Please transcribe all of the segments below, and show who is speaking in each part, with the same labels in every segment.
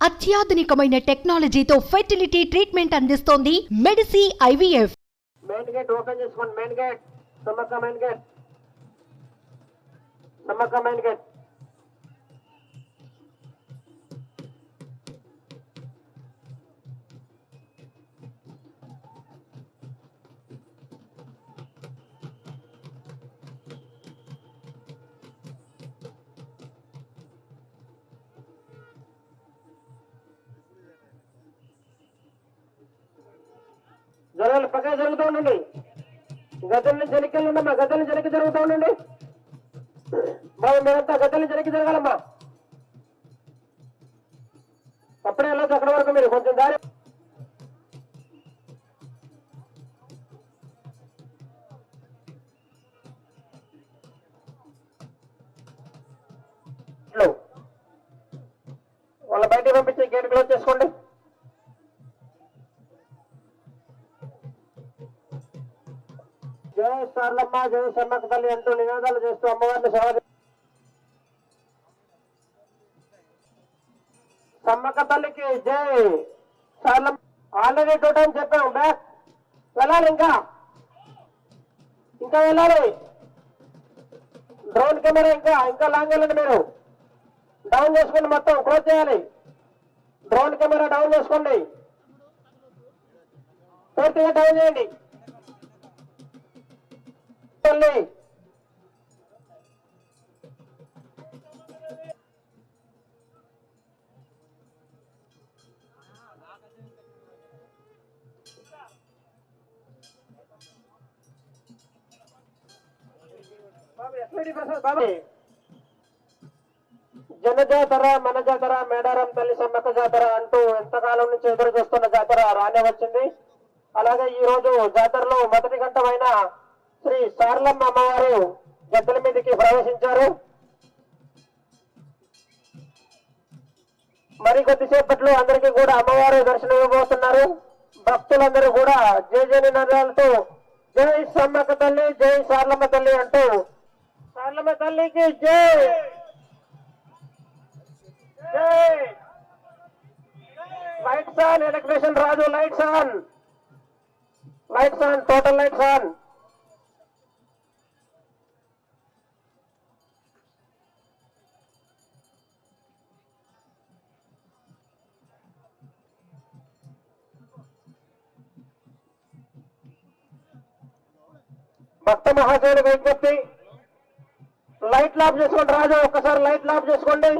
Speaker 1: అత్యాధునికమైన టెక్నాలజీతో fertility treatment అందిస్తోంది Medici IVF.
Speaker 2: Main gate open చేసుకోండి. Main gate Sammakka main gate Sammakka main gate జరగాలి. పక్కన జరుగుతూ ఉండండి. గద్దెల నుంచి వెనక్కి గద్దెల నుంచి వెనక్కి జరుగుతూ ఉండండి. మేమంతా గద్దెల నుంచి వెనక్కి జరగాలమ్మా. అప్పుడే వెళ్ళొచ్చు అక్కడ వరకు. మీరు కొంచెం దారి వాళ్ళ బయటికి పంపించి గేట్ క్లోజ్ చేసుకోండి. జై సార్లమ్మ, జై సమ్మక్క తల్లి అంటూ నినాదాలు చేస్తూ అమ్మవారిని సేవ. సమ్మక్క తల్లికి జై. సార్లమ్మ ఆల్రెడీ 2 times చెప్పాము. బ్యాక్ వెళ్ళాలి. ఇంకా వెళ్ళాలి. డ్రోన్ కెమెరా ఇంకా లాంగ్ వెళ్ళండి. మీరు డౌన్ చేసుకోండి. మొత్తం క్లోజ్ చేయాలి. డ్రోన్ కెమెరా డౌన్ చేసుకోండి. పూర్తిగా డౌన్ చేయండి. జన జాతర, మన జాతర, మేడారం తల్లి సమ్మక్క జాతర అంటూ ఎంతకాలం నుంచి ఎదురు చూస్తున్న జాతర రానే వచ్చింది. అలాగే ఈ రోజు జాతరలో మొదటి ఘట్టమైన శ్రీ సార్లమ్మ అమ్మవారు గద్దెల మీదకి ప్రవేశించారు. మరి కొద్దిసేపట్లో అందరికీ కూడా అమ్మవారు దర్శనం ఇవ్వబోతున్నారు. భక్తులందరూ కూడా జై జై నినాదాలతో జై సమ్మక్క తల్లి, జై సార్లమ్మ తల్లి అంటూ సార్లమ్మ తల్లికి జై జై. Lights on. Electrician Raju lights on. Total lights on. భక్త మహాశయులకు విజ్ఞప్తి, లైట్ ఆఫ్ చేసుకోండి. రాజు ఒక్కసారి లైట్ ఆఫ్ చేసుకోండి.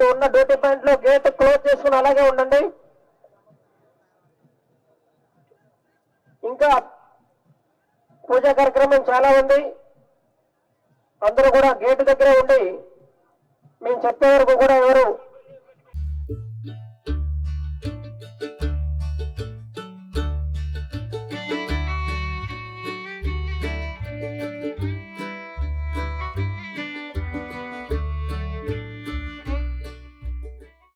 Speaker 2: ఉన్న డ్యూటీ పాయింట్ లో గేట్ క్లోజ్ చేసుకుని అలాగే ఉండండి. ఇంకా పూజా కార్యక్రమం చాలా ఉంది. అందరూ కూడా గేట్ దగ్గరే ఉండి మేము చెప్పే వరకు కూడా ఎవరు